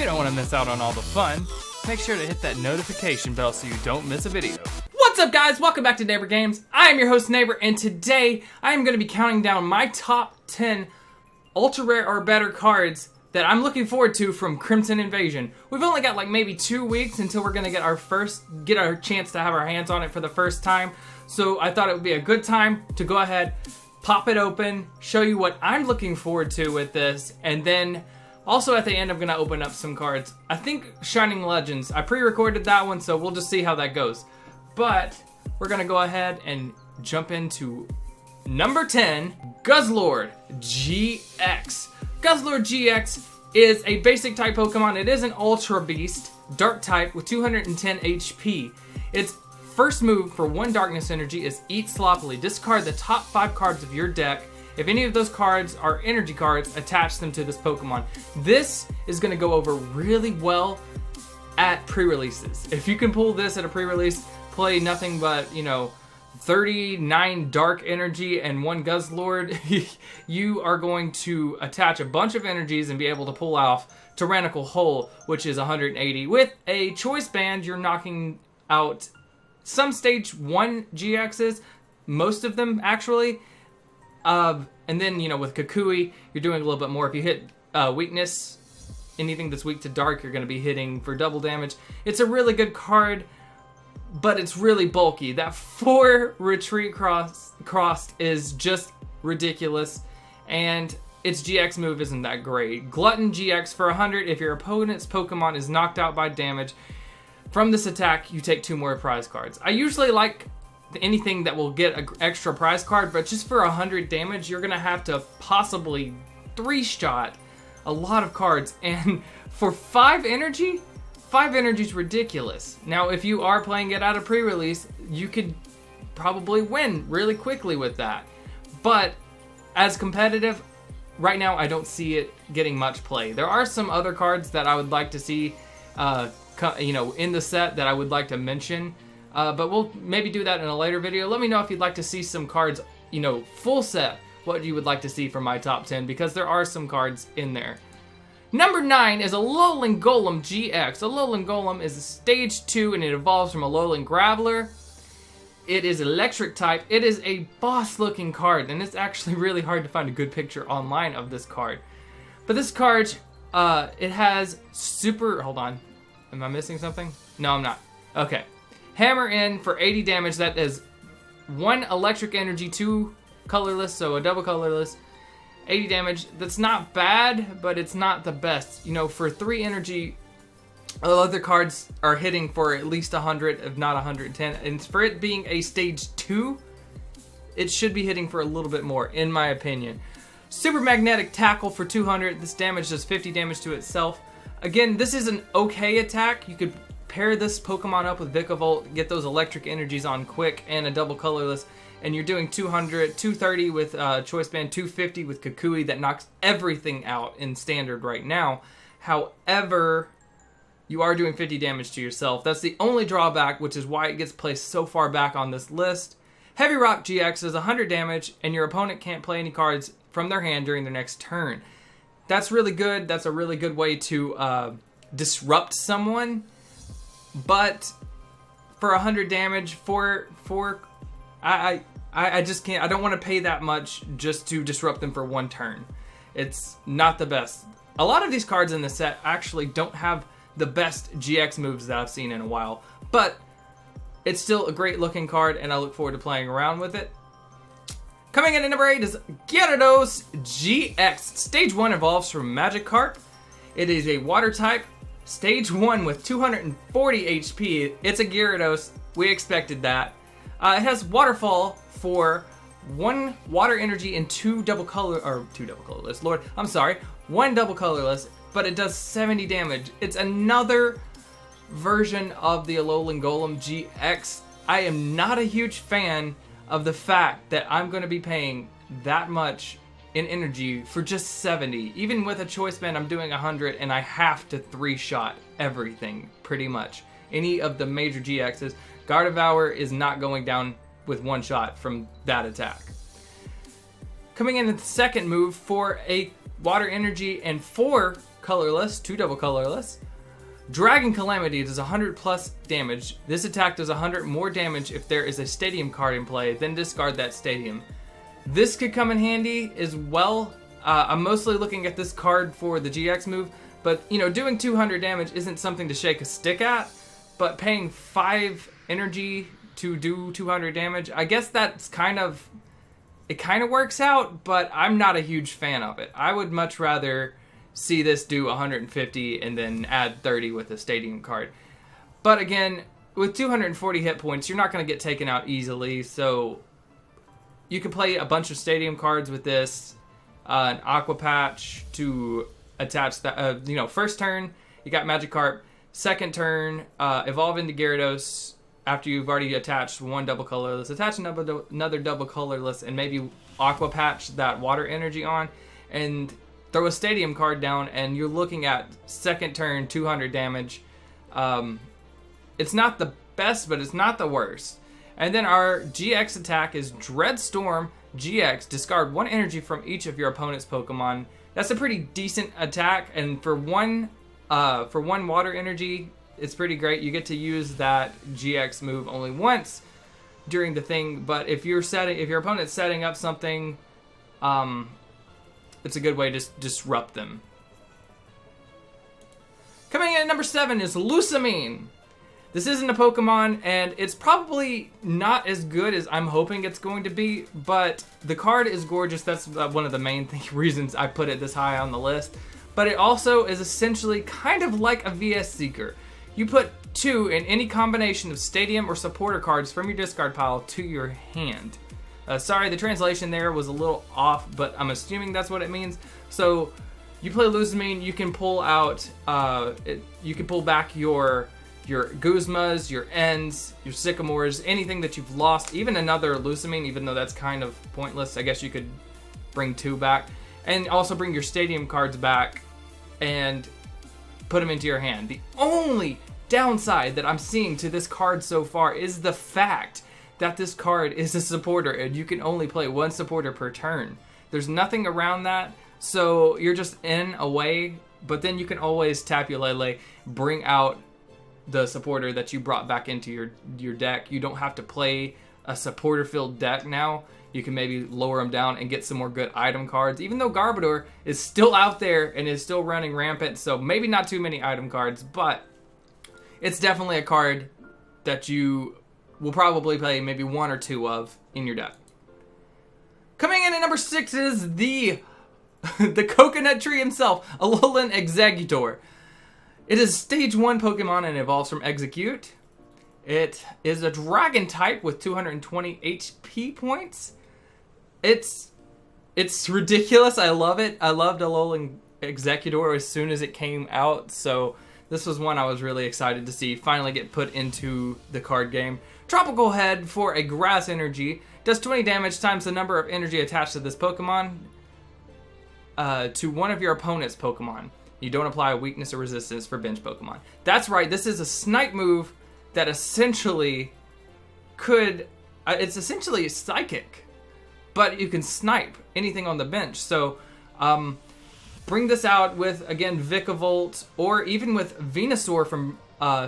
you don't want to miss out on all the fun, make sure to hit that notification bell so you don't miss a video. What's up, guys? Welcome back to Naybor Games. I am your host, Naybor, and today I am going to be counting down my top 10 ultra rare or better cards that I'm looking forward to from Crimson Invasion. We've only got like maybe 2 weeks until we're going to get our chance to have our hands on it for the first time. So I thought it would be a good time to go ahead, pop it open, show you what I'm looking forward to with this, and then also at the end I'm going to open up some cards. I think Shining Legends, I pre-recorded that one, so we'll just see how that goes. But we're going to go ahead and jump into number 10, Guzzlord GX. Guzzlord GX is a basic type Pokemon. It is an Ultra Beast, Dark type with 210 HP. Its first move for 1 Darkness Energy is Eat Sloppily. Discard the top 5 cards of your deck. If any of those cards are energy cards, attach them to this Pokemon. This is going to go over really well at pre-releases. If you can pull this at a pre-release, play nothing but, 39 Dark Energy and 1 Guzzlord, you are going to attach a bunch of energies and be able to pull off Tyrannical Hole, which is 180. With a Choice Band, you're knocking out some stage 1 GXs, most of them actually. And then, with Kukui, you're doing a little bit more. If you hit weakness, anything that's weak to dark, you're going to be hitting for double damage. It's a really good card, but it's really bulky. That 4 retreat crossed is just ridiculous, and its GX move isn't that great. Glutton GX for 100. If your opponent's Pokemon is knocked out by damage from this attack, you take 2 more prize cards. I usually like anything that will get an extra prize card, but just for 100 damage, you're gonna have to possibly 3-shot a lot of cards, and for 5 energy, 5 energy is ridiculous. Now, if you are playing it out of pre-release, you could probably win really quickly with that. But as competitive, right now, I don't see it getting much play. There are some other cards that I would like to see in the set that I would like to mention, but we'll maybe do that in a later video. Let me know if you'd like to see some cards, full set, what you would like to see from my top 10, because there are some cards in there. Number 9 is Alolan Golem GX. Alolan Golem is a stage 2 and it evolves from Alolan Graveler. It is electric type. It is a boss looking card, and it's actually really hard to find a good picture online of this card. But this card, it has super, hold on. Am I missing something? No, I'm not. Okay. Hammer in for 80 damage. That is 1 electric energy, 2 colorless, so a double colorless. 80 damage. That's not bad, but it's not the best. For 3 energy, other cards are hitting for at least 100, if not 110. And for it being a stage 2, it should be hitting for a little bit more, in my opinion. Super Magnetic Tackle for 200. This damage does 50 damage to itself. Again, this is an okay attack. You could pair this Pokemon up with Vikavolt, get those electric energies on quick, and a double colorless, and you're doing 200, 230 with Choice Band, 250 with Kukui. That knocks everything out in standard right now. However, you are doing 50 damage to yourself. That's the only drawback, which is why it gets placed so far back on this list. Heavy Rock GX is 100 damage, and your opponent can't play any cards from their hand during their next turn. That's really good. That's a really good way to disrupt someone. But for 100 damage, I just can't. I don't want to pay that much just to disrupt them for 1 turn. It's not the best. A lot of these cards in the set actually don't have the best GX moves that I've seen in a while, but it's still a great looking card, and I look forward to playing around with it. Coming in at number 8 is Gyarados GX. Stage 1 evolves from Magikarp. It is a water type. Stage 1 with 240 HP. It's a Gyarados. We expected that. It has Waterfall for 1 water energy and 2 double colorless. Lord, I'm sorry. 1 double colorless, but it does 70 damage. It's another version of the Alolan Golem GX. I am not a huge fan of the fact that I'm going to be paying that much in energy for just 70. Even with a Choice Band, I'm doing 100, and I have to 3-shot everything, pretty much. Any of the major GXs. Gardevoir is not going down with 1 shot from that attack. Coming in at the second move for a Water Energy and 4 colorless, 2 double colorless. Dragon Calamity does 100 plus damage. This attack does 100 more damage if there is a stadium card in play, then discard that stadium. This could come in handy as well. I'm mostly looking at this card for the GX move, but you know, doing 200 damage isn't something to shake a stick at, but paying 5 energy to do 200 damage, I guess that's it kind of works out, but I'm not a huge fan of it. I would much rather see this do 150 and then add 30 with a stadium card. But again, with 240 hit points, you're not going to get taken out easily, so you can play a bunch of stadium cards with this. An Aqua Patch to attach that, first turn, you got Magikarp. Second turn, evolve into Gyarados. After you've already attached 1 double colorless, attach another double colorless, and maybe Aqua Patch that water energy on, and throw a stadium card down, and you're looking at second turn 200 damage. It's not the best, but it's not the worst. And then our GX attack is Dreadstorm GX. Discard 1 energy from each of your opponent's Pokemon. That's a pretty decent attack, and for one water energy, it's pretty great. You get to use that GX move only once during the thing, but if your opponent's setting up something, it's a good way to disrupt them. Coming in at number 7 is Lusamine. This isn't a Pokemon, and it's probably not as good as I'm hoping it's going to be, but the card is gorgeous. That's one of the main reasons I put it this high on the list. But it also is essentially kind of like a VS Seeker. You put 2 in any combination of Stadium or Supporter cards from your discard pile to your hand. Sorry, the translation there was a little off, but I'm assuming that's what it means. So you play Lusamine, you can pull out, you can pull back your Guzmas, your Ents, your Sycamores, anything that you've lost, even another Lusamine, even though that's kind of pointless. I guess you could bring 2 back, and also bring your Stadium cards back and put them into your hand. The only downside that I'm seeing to this card so far is the fact that this card is a supporter, and you can only play 1 supporter per turn. There's nothing around that, so you're just in a way, but then you can always Tapu Lele, bring out the supporter that you brought back into your deck. You don't have to play a supporter-filled deck now. You can maybe lower them down and get some more good item cards, even though Garbodor is still out there and is still running rampant, so maybe not too many item cards, but it's definitely a card that you will probably play maybe 1 or 2 of in your deck. Coming in at number 6 is the coconut tree himself, Alolan Exeggutor. It is stage 1 Pokemon and evolves from Execute. It is a dragon type with 220 HP points. It's ridiculous. I love it. I loved Alolan Exeggutor as soon as it came out, so this was one I was really excited to see finally get put into the card game. Tropical Head for a grass energy. Does 20 damage times the number of energy attached to this Pokemon to one of your opponent's Pokemon. You don't apply a weakness or resistance for bench Pokemon. That's right, this is a snipe move that essentially it's essentially psychic, but you can snipe anything on the bench. So bring this out with, again, Vikavolt, or even with Venusaur from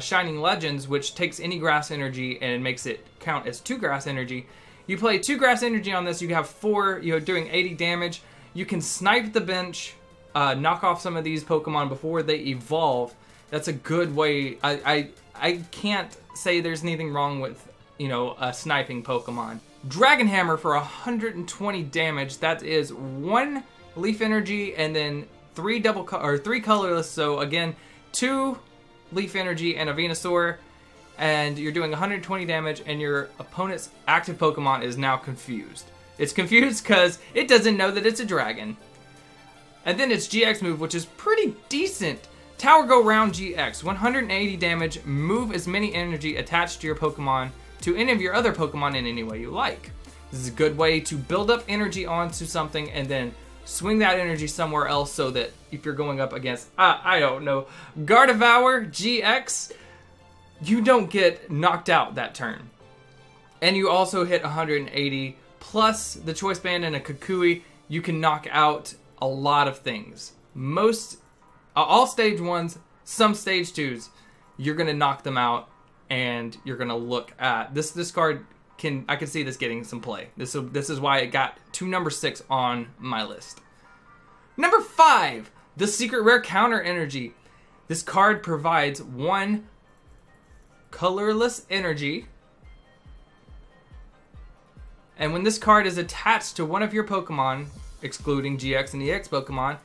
Shining Legends, which takes any grass energy and makes it count as 2 grass energy. You play 2 grass energy on this, you have 4, you're doing 80 damage. You can snipe the bench, knock off some of these Pokemon before they evolve. That's a good way. I can't say there's anything wrong with, a sniping Pokemon. Dragon Hammer for 120 damage. That is 1 Leaf Energy and then 3 colorless. So again, 2 Leaf Energy and a Venusaur, and you're doing 120 damage, and your opponent's active Pokemon is now confused. It's confused because it doesn't know that it's a dragon. And then its GX move, which is pretty decent. Tower Go Round GX, 180 damage, move as many energy attached to your Pokemon to any of your other Pokemon in any way you like. This is a good way to build up energy onto something and then swing that energy somewhere else, so that if you're going up against, I don't know, Gardevoir GX, you don't get knocked out that turn. And you also hit 180, plus the Choice Band and a Kukui, you can knock out a lot of things. Most All stage 1s, some stage 2s, you're going to knock them out, and you're going to look at... This card, I can see this getting some play. This is why it got to number 6 on my list. Number 5, the Secret Rare Counter Energy. This card provides 1 colorless energy. And when this card is attached to one of your Pokemon, excluding GX and EX Pokemon,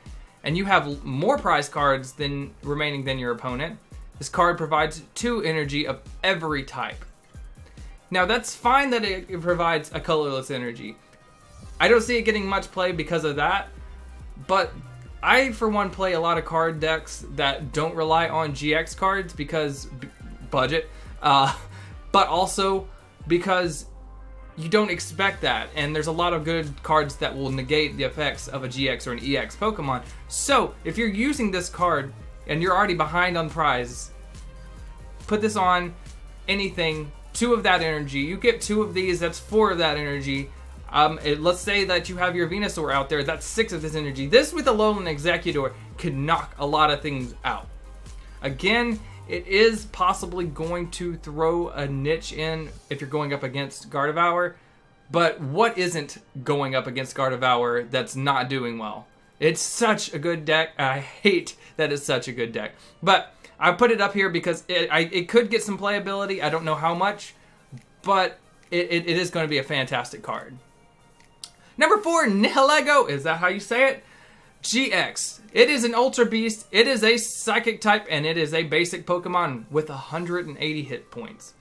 and you have more prize cards remaining than your opponent, this card provides 2 energy of every type. Now that's fine that it provides a colorless energy. I don't see it getting much play because of that, but I for one play a lot of card decks that don't rely on GX cards because budget, but also because you don't expect that, and there's a lot of good cards that will negate the effects of a GX or an EX Pokemon. So if you're using this card and you're already behind on prize, put this on anything, 2 of that energy. You get 2 of these, that's 4 of that energy. Let's say that you have your Venusaur out there, that's 6 of this energy. This with Alolan Executor could knock a lot of things out. Again, it is possibly going to throw a niche in if you're going up against Gardevoir, but what isn't going up against Gardevoir that's not doing well? It's such a good deck. I hate that it's such a good deck. But I put it up here because it could get some playability. I don't know how much, but it is going to be a fantastic card. Number 4, Nihilego. Is that how you say it? GX. It is an Ultra Beast, it is a Psychic type, and it is a basic Pokemon with 180 hit points.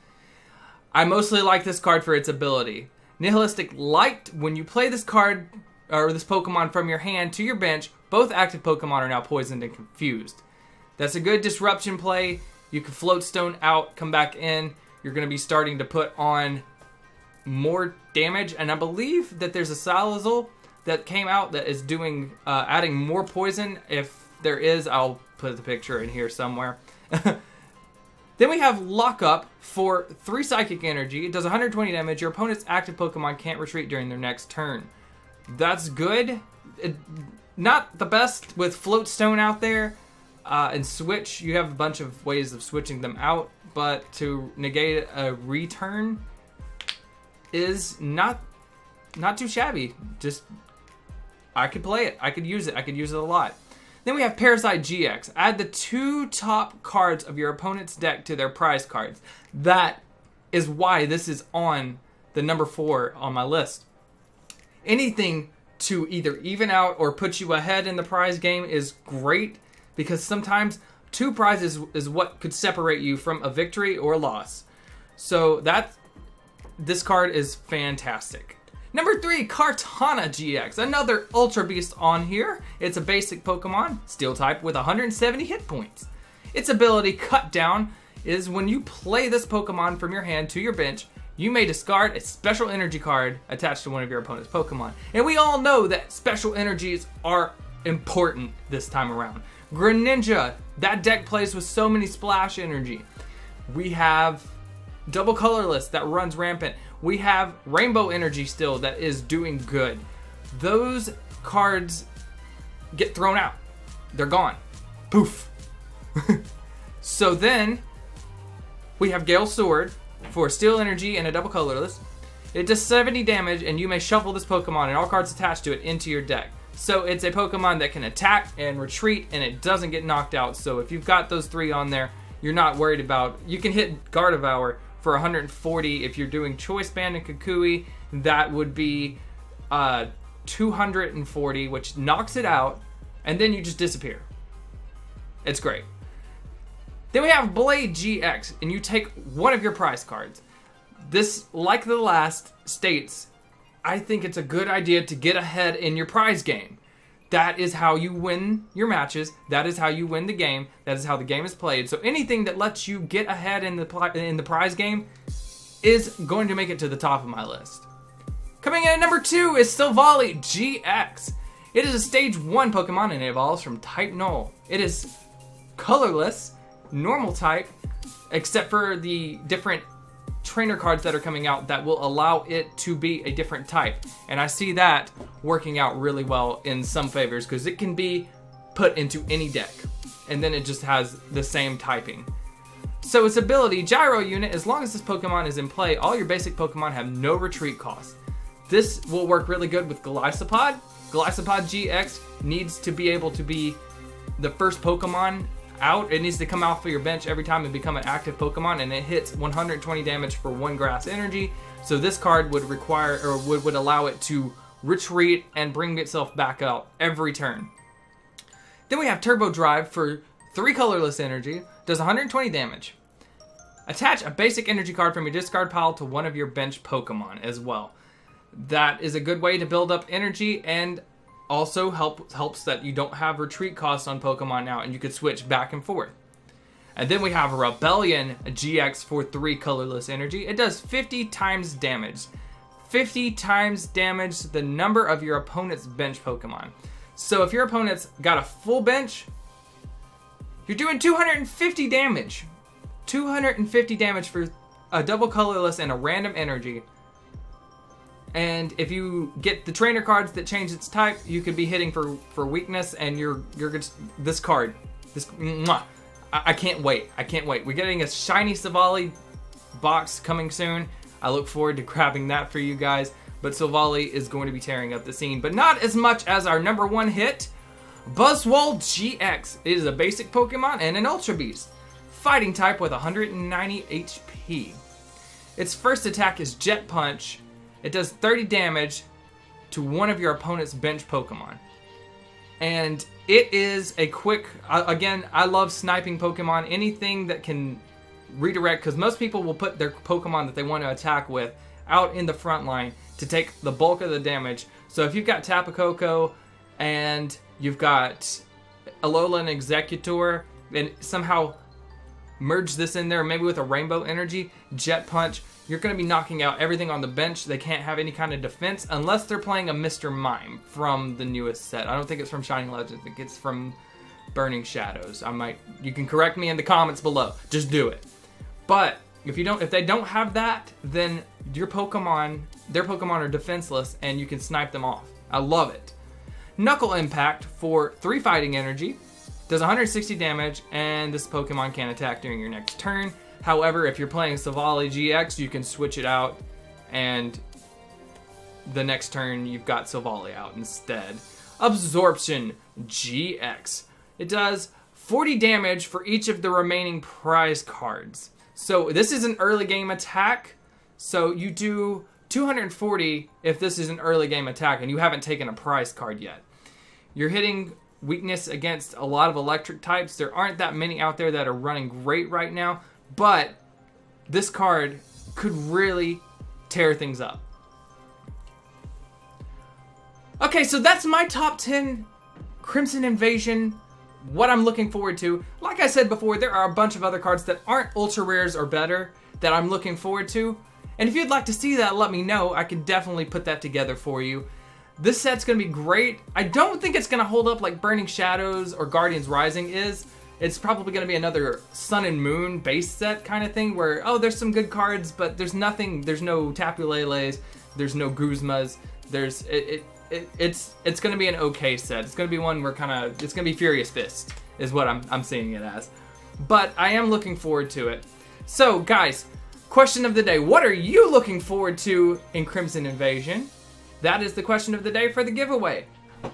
I mostly like this card for its ability. Nihilistic Light. When you play this card, or this Pokemon from your hand to your bench, both active Pokemon are now poisoned and confused. That's a good disruption play. You can float stone out, come back in. You're going to be starting to put on more damage, and I believe that there's a Salazzle that came out that is doing adding more poison. If there is, I'll put the picture in here somewhere. Then we have Lockup for 3 Psychic Energy. It does 120 damage. Your opponent's active Pokemon can't retreat during their next turn. That's good. Not the best with Float Stone out there. And Switch, you have a bunch of ways of switching them out, but to negate a return is not too shabby. Just, I could play it. I could use it. I could use it a lot. Then we have Parasite GX. Add the 2 top cards of your opponent's deck to their prize cards. That is why this is on the number 4 on my list. Anything to either even out or put you ahead in the prize game is great, because sometimes 2 prizes is what could separate you from a victory or a loss. So this card is fantastic. Number 3, Kartana GX. Another Ultra Beast on here. It's a basic Pokemon, Steel type, with 170 hit points. Its ability, Cut Down, is when you play this Pokemon from your hand to your bench, you may discard a special energy card attached to one of your opponent's Pokemon. And we all know that special energies are important this time around. Greninja, that deck plays with so many splash energy. We have Double Colorless that runs rampant. We have Rainbow Energy still that is doing good. Those cards get thrown out. They're gone. Poof. So then we have Gale Sword for Steel Energy and a Double Colorless. It does 70 damage, and you may shuffle this Pokemon and all cards attached to it into your deck. So it's a Pokemon that can attack and retreat, and it doesn't get knocked out. So if you've got those 3 on there, you're not worried about... You can hit Gardevoir for 140. If you're doing Choice Band and Kukui, that would be 240, which knocks it out, and then you just disappear. It's great. Then we have Blade GX, and you take one of your prize cards. This, like the last, states, I think it's a good idea to get ahead in your prize game. That is how you win your matches. That is how you win the game. That is how the game is played. So anything that lets you get ahead in the prize game is going to make it to the top of my list. Coming in at number 2 is Silvally GX. It is a stage 1 Pokemon, and it evolves from type Null. It is colorless, normal type, except for the different trainer cards that are coming out that will allow it to be a different type. And I see that working out really well in some favors, because it can be put into any deck. and then it just has the same typing. So its ability, Gyro Unit, as long as this Pokemon is in play, all your basic Pokemon have no retreat cost. This will work really good with Golisopod. Golisopod GX needs to be able to be the first Pokemon out. It needs to come off of your bench every time and become an active Pokemon, and it hits 120 damage for 1 grass energy. So this card would require, or would allow it to retreat and bring itself back out every turn. Then we have Turbo Drive for 3 colorless energy, does 120 damage. Attach a basic energy card from your discard pile to one of your bench Pokemon as well. That is a good way to build up energy, and also helps that you don't have retreat costs on Pokemon now, and you could switch back and forth. And then we have Rebellion GX for 3 colorless energy. It does 50 times damage. 50 times damage the number of your opponent's bench Pokemon. So if your opponent's got a full bench, you're doing 250 damage. 250 damage for a double colorless and a random energy. And if you get the trainer cards that change its type, you could be hitting for weakness, and you're this card. I can't wait. I can't wait. We're getting a shiny Savali box coming soon. I look forward to grabbing that for you guys. But Savali is going to be tearing up the scene, but not as much as our #1 hit, Buzzwole GX. It is a basic Pokemon and an Ultra Beast. Fighting type with 190 HP. Its first attack is Jet Punch. It does 30 damage to one of your opponent's bench Pokemon. And it is a quick, again, I love sniping Pokemon. Anything that can redirect, because most people will put their Pokemon that they want to attack with out in the front line to take the bulk of the damage. So if you've got Tapu Koko and you've got Alolan Executor, and somehow merge this in there, maybe with a Rainbow Energy, Jet Punch, you're going to be knocking out everything on the bench. They can't have any kind of defense unless they're playing a Mr. Mime from the newest set. I don't think it's from Shining Legends. I think it's from Burning Shadows. You can correct me in the comments below. Just do it. But if they don't have that, then their Pokemon are defenseless, and you can snipe them off. I love it. Knuckle Impact for 3 fighting energy. Does 160 damage, and this Pokemon can attack during your next turn. However, if you're playing Savali GX, you can switch it out, and the next turn you've got Savali out instead. Absorption GX. It does 40 damage for each of the remaining prize cards. So this is an early game attack, so you do 240 if this is an early game attack and you haven't taken a prize card yet. You're hitting weakness against a lot of electric types. There aren't that many out there that are running great right now, but this card could really tear things up. Okay, so that's my top 10 Crimson Invasion, what I'm looking forward to. Like I said before, there are a bunch of other cards that aren't ultra rares or better that I'm looking forward to. And if you'd like to see that, let me know. I can definitely put that together for you. This set's going to be great. I don't think it's going to hold up like Burning Shadows or Guardians Rising is. It's probably going to be another Sun and Moon base set kind of thing where, oh, there's some good cards, but there's nothing, there's no Tapu Leles, there's no Guzmas, it's going to be an okay set. It's going to be one where it's going to be Furious Fist is what I'm seeing it as. But I am looking forward to it. So guys, question of the day. What are you looking forward to in Crimson Invasion? That is the question of the day for the giveaway.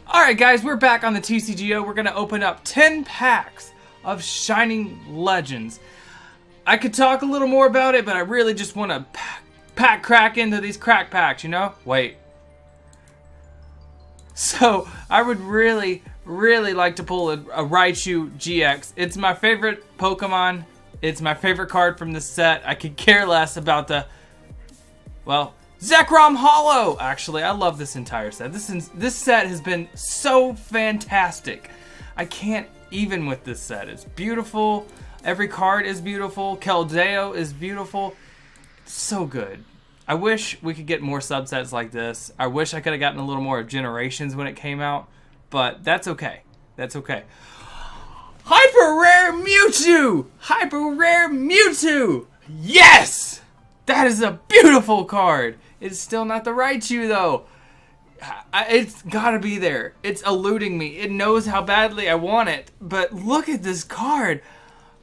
Alright guys, we're back on the TCGO. We're going to open up 10 packs of Shining Legends. I could talk a little more about it, but I really just want to pack crack into these crack packs, you know? Wait. So, I would really like to pull a Raichu GX. It's my favorite Pokemon. It's my favorite card from the set. I could care less about the, well, Zekrom Hollow! Actually, I love this entire set. This set has been so fantastic. I can't even with this set. It's beautiful. Every card is beautiful. Keldeo is beautiful. So good. I wish we could get more subsets like this. I wish I could have gotten a little more of Generations when it came out, but that's okay. That's okay. Hyper Rare Mewtwo! Hyper Rare Mewtwo! Yes! That is a beautiful card. It's still not the Raichu though. It's gotta be there. It's eluding me. It knows how badly I want it. But look at this card.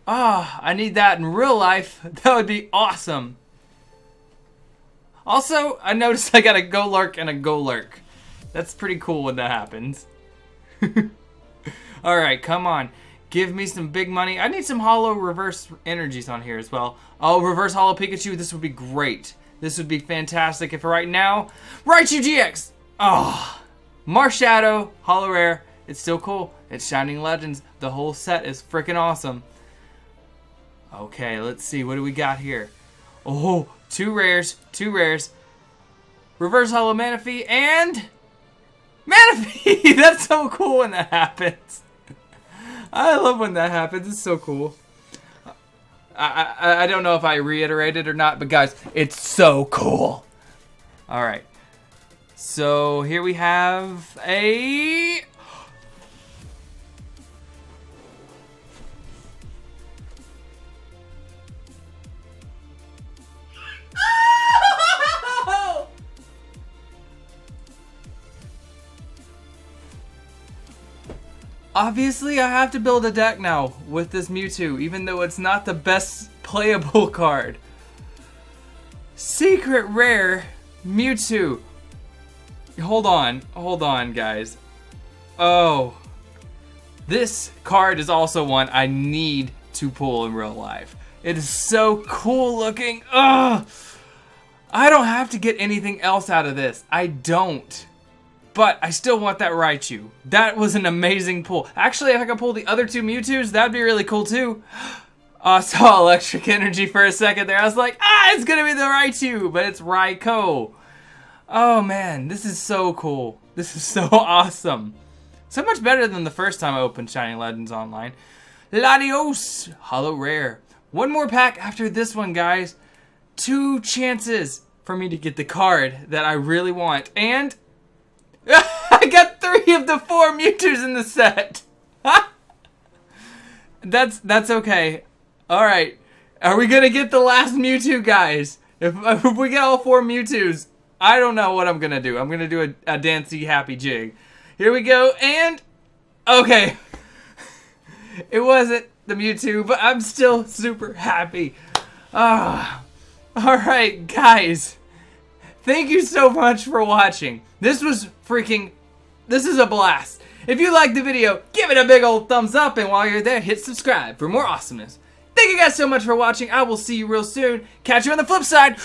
Ah, I need that in real life. That would be awesome. Also, I noticed I got a Golurk and a Golurk. That's pretty cool when that happens. Alright, come on. Give me some big money. I need some holo reverse energies on here as well. Oh, reverse holo Pikachu. This would be great. This would be fantastic if right now... Raichu GX! Oh, Marshadow, holo rare. It's still cool. It's Shining Legends. The whole set is freaking awesome. Okay, let's see. What do we got here? Oh, two rares. Reverse holo Manaphy and... Manaphy! That's so cool when that happens. I love when that happens. It's so cool. I don't know if I reiterated or not, but guys, it's so cool. Alright. So here we have a... Obviously, I have to build a deck now with this Mewtwo, even though it's not the best playable card. Secret Rare Mewtwo. Hold on, guys. Oh. This card is also one I need to pull in real life. It is so cool looking. Ugh. I don't have to get anything else out of this. I don't. But I still want that Raichu. That was an amazing pull. Actually, if I could pull the other two Mewtwo's, that'd be really cool too. I saw electric energy for a second there. I was like, it's gonna be the Raichu, but it's Raikou. Oh man, this is so cool. This is so awesome. So much better than the first time I opened Shining Legends Online. Latios, holo rare. One more pack after this one, guys. 2 chances for me to get the card that I really want. And... I got 3 of the 4 Mewtwo's in the set. That's okay. Alright. Are we gonna get the last Mewtwo, guys? If we get all 4 Mewtwo's, I don't know what I'm gonna do. I'm gonna do a dancey happy jig. Here we go, and... Okay. It wasn't the Mewtwo, but I'm still super happy. Alright, guys. Thank you so much for watching. This is a blast. If you liked the video, give it a big old thumbs up, and while you're there, hit subscribe for more awesomeness. Thank you guys so much for watching. I will see you real soon. Catch you on the flip side.